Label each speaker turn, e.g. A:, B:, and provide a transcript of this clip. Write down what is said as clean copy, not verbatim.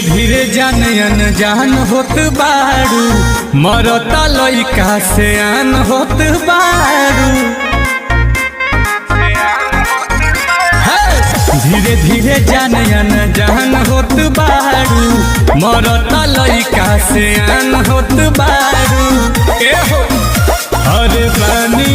A: धीरे जान अनजान होत बारू, मरता लइका से आन होत बारू। धीरे धीरे जान अनजान होत बारू, मरता लइका से आन होत बारू। ए हो अरे बानी